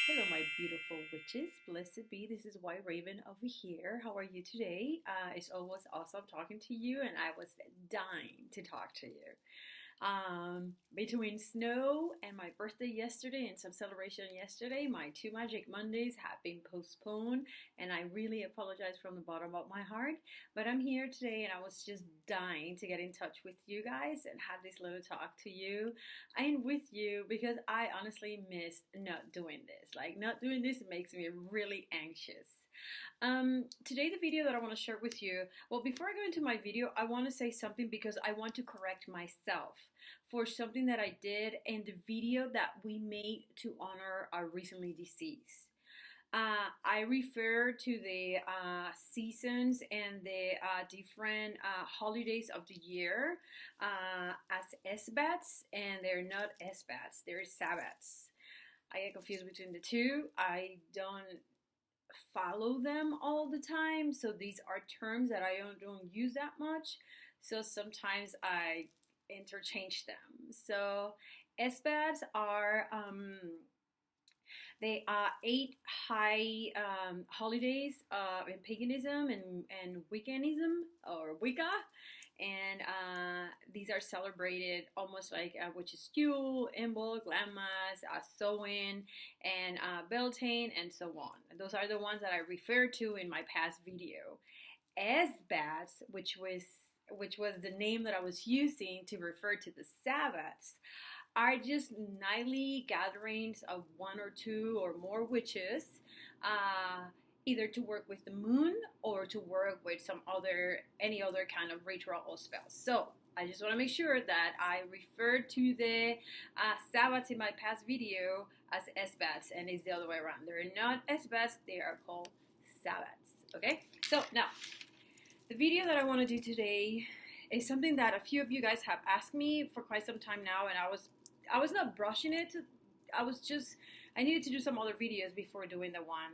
Hello, my beautiful witches. Blessed be. This is White Raven over here. How are you today? It's always awesome talking to you, and I was dying to talk to you. Between snow and my birthday yesterday and some celebration yesterday, my two Magic Mondays have been postponed, and I really apologize from the bottom of my heart. But I'm here today, and I was just dying to get in touch with you guys and have this little talk to you and with you because I honestly miss not doing this. Like, not doing this makes me really anxious. Today, the video that I want to share with you, well, before I go into my video, I want to say something because I want to correct myself for something that I did in the video that we made to honor our recently deceased. I refer to the seasons and the different holidays of the year as Esbats, and they're not Esbats, they're Sabbats. I get confused between the two. I don't follow them all the time, so these are terms that I don't use that much, so sometimes I interchange them. So Esbats are they are 8 high holidays in paganism and Wiccanism or Wicca, and these are celebrated almost like which is Yule, Imbolc, Lammas, Samhain, and Beltane, and so on. Those are the ones that I referred to in my past video. Esbats, which was the name that I was using to refer to the Sabbats, are just nightly gatherings of one or two or more witches, either to work with the moon or to work with any other kind of ritual or spell. So I just want to make sure that I referred to the Sabbats in my past video as Esbats, and it's the other way around. They're not Esbats, they are called Sabbats. Okay, so now the video that I want to do today is something that a few of you guys have asked me for quite some time now, and I was not brushing it. I needed to do some other videos before doing the one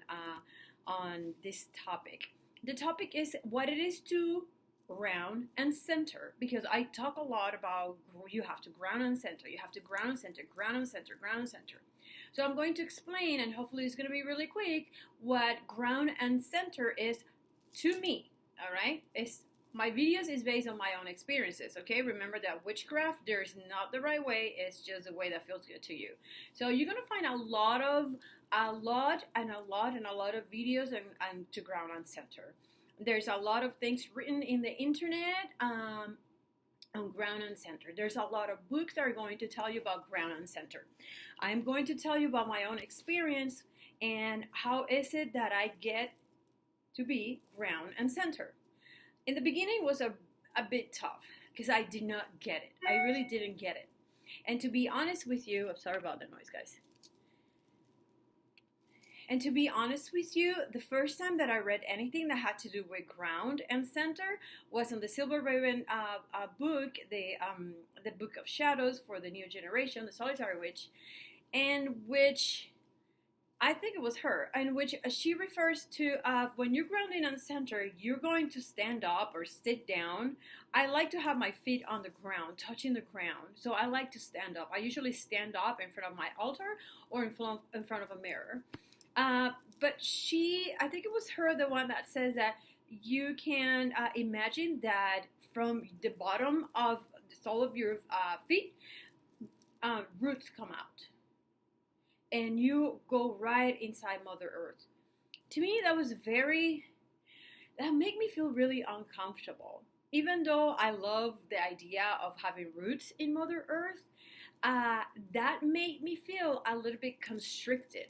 on this topic. The topic is what it is to ground and center, because I talk a lot about you have to ground and center, you have to ground and center, ground and center, ground and center. So I'm going to explain, and hopefully it's going to be really quick, what ground and center is to me. All right, my videos is based on my own experiences, okay? Remember that witchcraft, there's not the right way, it's just the way that feels good to you. So you're gonna find a lot of videos and to ground and center. There's a lot of things written in the internet on ground and center. There's a lot of books that are going to tell you about ground and center. I'm going to tell you about my own experience and how is it that I get to be ground and center. In the beginning, it was a bit tough because I did not get it. I really didn't get it. And to be honest with you, I'm sorry about the noise, guys. And to be honest with you, the first time that I read anything that had to do with ground and center was in the Silver Raven book, the Book of Shadows for the New Generation, the Solitary Witch, and which I think it was her, in which she refers to when you're grounding on center, you're going to stand up or sit down. I like to have my feet on the ground, touching the ground. So I like to stand up. I usually stand up in front of my altar or in front of a mirror. But I think it was her, the one that says that you can imagine that from the bottom of the sole of your feet, roots come out. And you go right inside Mother Earth. To me, that made me feel really uncomfortable. Even though I love the idea of having roots in Mother Earth, that made me feel a little bit constricted.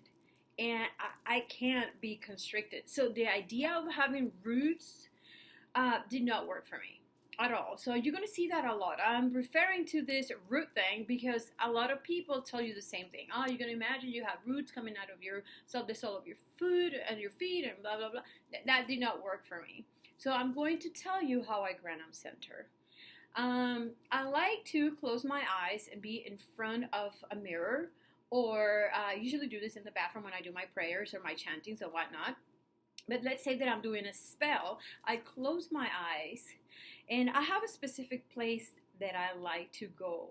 And I can't be constricted. So the idea of having roots did not work for me at all. So you're going to see that a lot. I'm referring to this root thing because a lot of people tell you the same thing. Oh, you're going to imagine you have roots coming out of the sole of your foot and your feet and blah, blah, blah. That did not work for me. So I'm going to tell you how I ground and center. I like to close my eyes and be in front of a mirror, or I usually do this in the bathroom when I do my prayers or my chantings or whatnot. But let's say that I'm doing a spell. I close my eyes and I have a specific place that I like to go.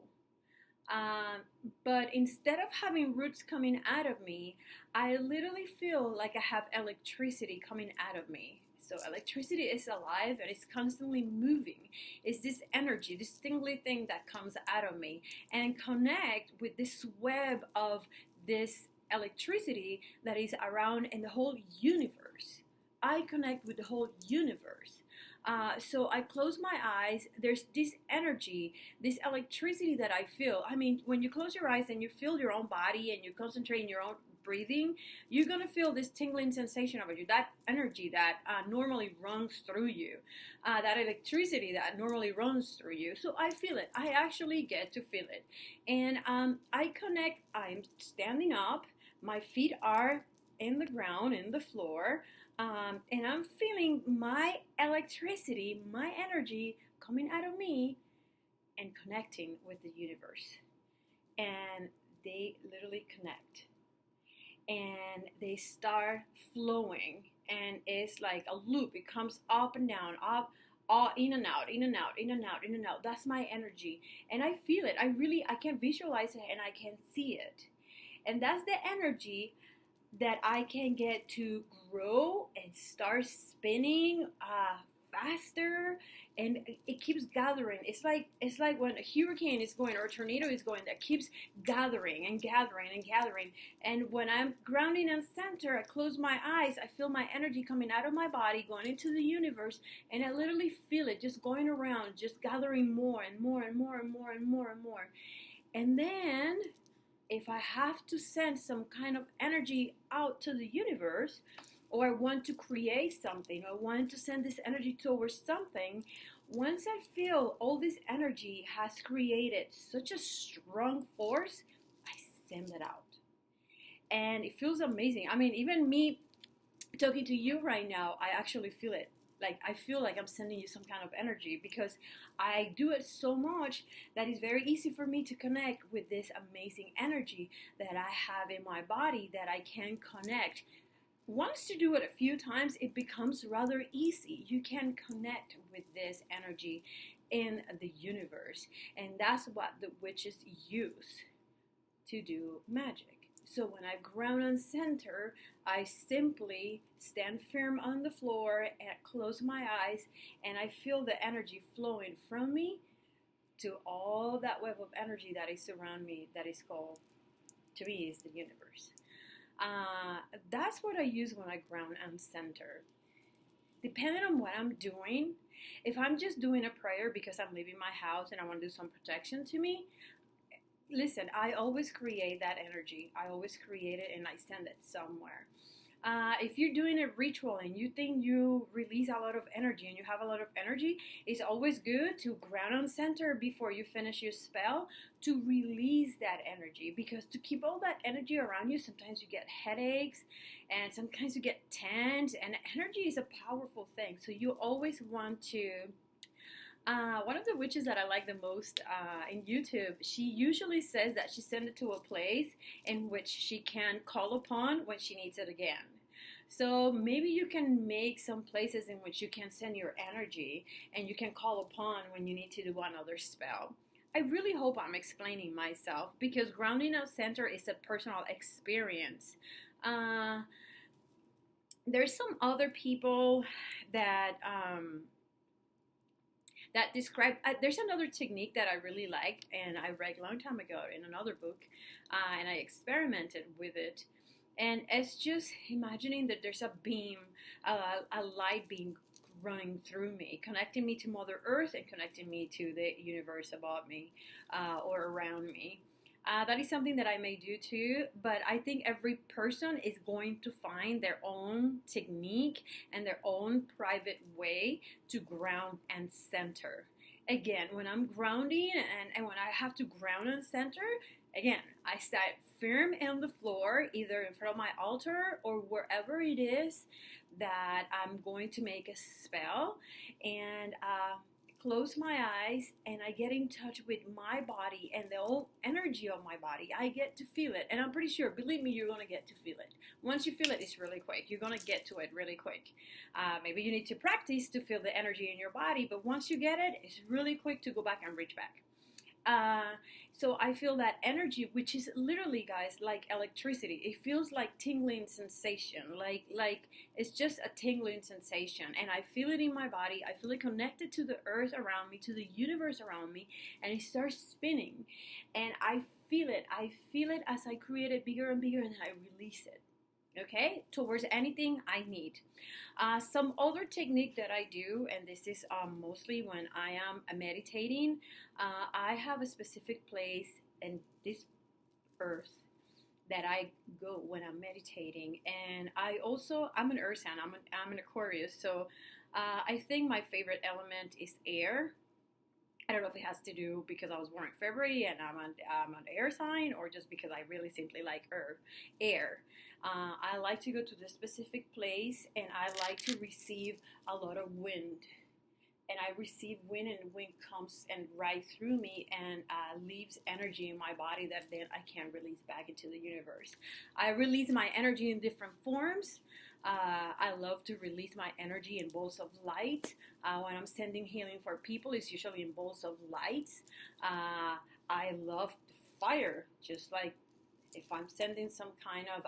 Um, but instead of having roots coming out of me, I literally feel like I have electricity coming out of me. So electricity is alive and it's constantly moving. It's this energy, this tingly thing that comes out of me and connect with this web of this electricity that is around in the whole universe. I connect with the whole universe. So I close my eyes. There's this energy, this electricity that I feel. I mean, when you close your eyes and you feel your own body and you concentrate on your own breathing, you're gonna feel this tingling sensation of you. That energy that normally runs through you, that electricity that normally runs through you. So I feel it. I actually get to feel it, and I connect. I'm standing up. My feet are in the ground, in the floor. And I'm feeling my electricity, my energy coming out of me and connecting with the universe. And they literally connect. And they start flowing. And it's like a loop. It comes up and down, up, all in and out, in and out, in and out, in and out. That's my energy. And I feel it. I can visualize it and I can see it. And that's the energy that I can get to grow and start spinning faster, and it keeps gathering. It's like when a hurricane is going or a tornado is going, that keeps gathering and gathering and gathering. And when I'm grounding in center, I close my eyes, I feel my energy coming out of my body, going into the universe, and I literally feel it just going around, just gathering more and more and more and more and more and more. And then if I have to send some kind of energy out to the universe, or I want to create something, or I want to send this energy towards something, once I feel all this energy has created such a strong force, I send it out. And it feels amazing. I mean, even me talking to you right now, I actually feel it. Like, I feel like I'm sending you some kind of energy because I do it so much that it's very easy for me to connect with this amazing energy that I have in my body, that I can connect. Once you do it a few times, it becomes rather easy. You can connect with this energy in the universe. And that's what the witches use to do magic. So when I ground on center, I simply stand firm on the floor and close my eyes, and I feel the energy flowing from me to all that web of energy that is around me, that is called, to me, is the universe. That's what I use when I ground on center. Depending on what I'm doing, if I'm just doing a prayer because I'm leaving my house and I want to do some protection to me, listen, I always create that energy. I always create it and I send it somewhere. If you're doing a ritual and you think you release a lot of energy and you have a lot of energy, it's always good to ground on center before you finish your spell to release that energy, because to keep all that energy around you, sometimes you get headaches and sometimes you get tense, and energy is a powerful thing. So you always want to one of the witches that I like the most in YouTube, she usually says that she sent it to a place in which she can call upon when she needs it again. So maybe you can make some places in which you can send your energy and you can call upon when you need to do another spell. I really hope I'm explaining myself, because grounding out center is a personal experience. There's some other people that that describe. There's another technique that I really liked, and I read a long time ago in another book, and I experimented with it. And it's just imagining that there's a beam, a light beam running through me, connecting me to Mother Earth and connecting me to the universe above me or around me. That is something that I may do too, but I think every person is going to find their own technique and their own private way to ground and center. Again, when I'm grounding and when I have to ground and center, again, I stand firm on the floor, either in front of my altar or wherever it is that I'm going to make a spell, and close my eyes, and I get in touch with my body and the whole energy of my body. I get to feel it, and I'm pretty sure, believe me, you're going to get to feel it. Once you feel it, it's really quick. You're going to get to it really quick. Maybe you need to practice to feel the energy in your body, but once you get it, it's really quick to go back and reach back. So I feel that energy, which is literally, guys, like electricity. It feels like tingling sensation, like it's just a tingling sensation, and I feel it in my body. I feel it connected to the earth around me, to the universe around me, and it starts spinning, and I feel it. I feel it as I create it bigger and bigger, and I release it. Okay, towards anything I need. Some other technique that I do, and this is mostly when I am meditating, I have a specific place in this earth that I go when I'm meditating, and I'm an earth sign. I'm an Aquarius, so I think my favorite element is air. I don't know if it has to do because I was born in February and I'm an air sign, or just because I really simply like air. I like to go to this specific place, and I like to receive a lot of wind. And I receive wind, and wind comes and right through me and leaves energy in my body that then I can release back into the universe. I release my energy in different forms. I love to release my energy in balls of light. When I'm sending healing for people, it's usually in balls of light. I love fire, just like if I'm sending some kind of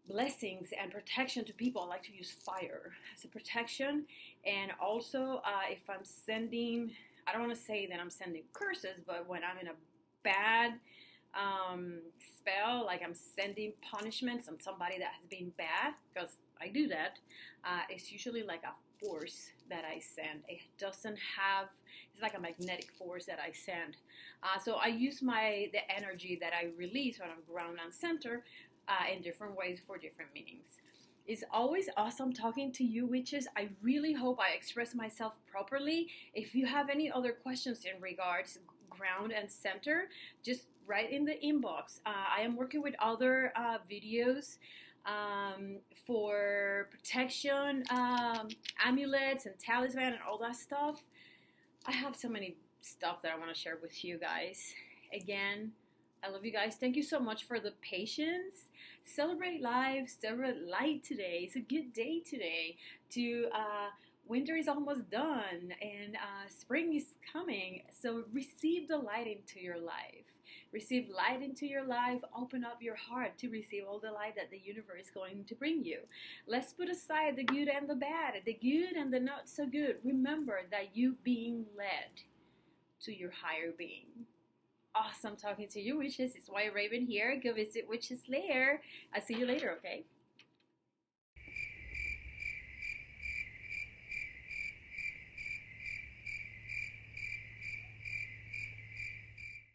blessings and protection to people, I like to use fire as a protection. And also, if I'm sending, I don't want to say that I'm sending curses, but when I'm in a bad spell, like I'm sending punishments on somebody that has been bad, because I do that, it's usually like a force that I send. It doesn't have, it's like a magnetic force that I send. So I use the energy that I release when I'm ground and center in different ways for different meanings. It's always awesome talking to you, witches. I really hope I express myself properly. If you have any other questions in regards ground and center, just write in the inbox. I am working with other videos for protection, amulets and talisman and all that stuff. I have so many stuff that I want to share with you guys. Again, I love you guys. Thank you so much for the patience. Celebrate life, celebrate light today. It's a good day today. Winter is almost done, and spring is coming. So receive the light into your life. Receive light into your life. Open up your heart to receive all the light that the universe is going to bring you. Let's put aside the good and the bad, the good and the not so good. Remember that you being led to your higher being. Awesome talking to you, witches. It's White Raven here. Go visit Witch's Lair. I'll see you later, okay?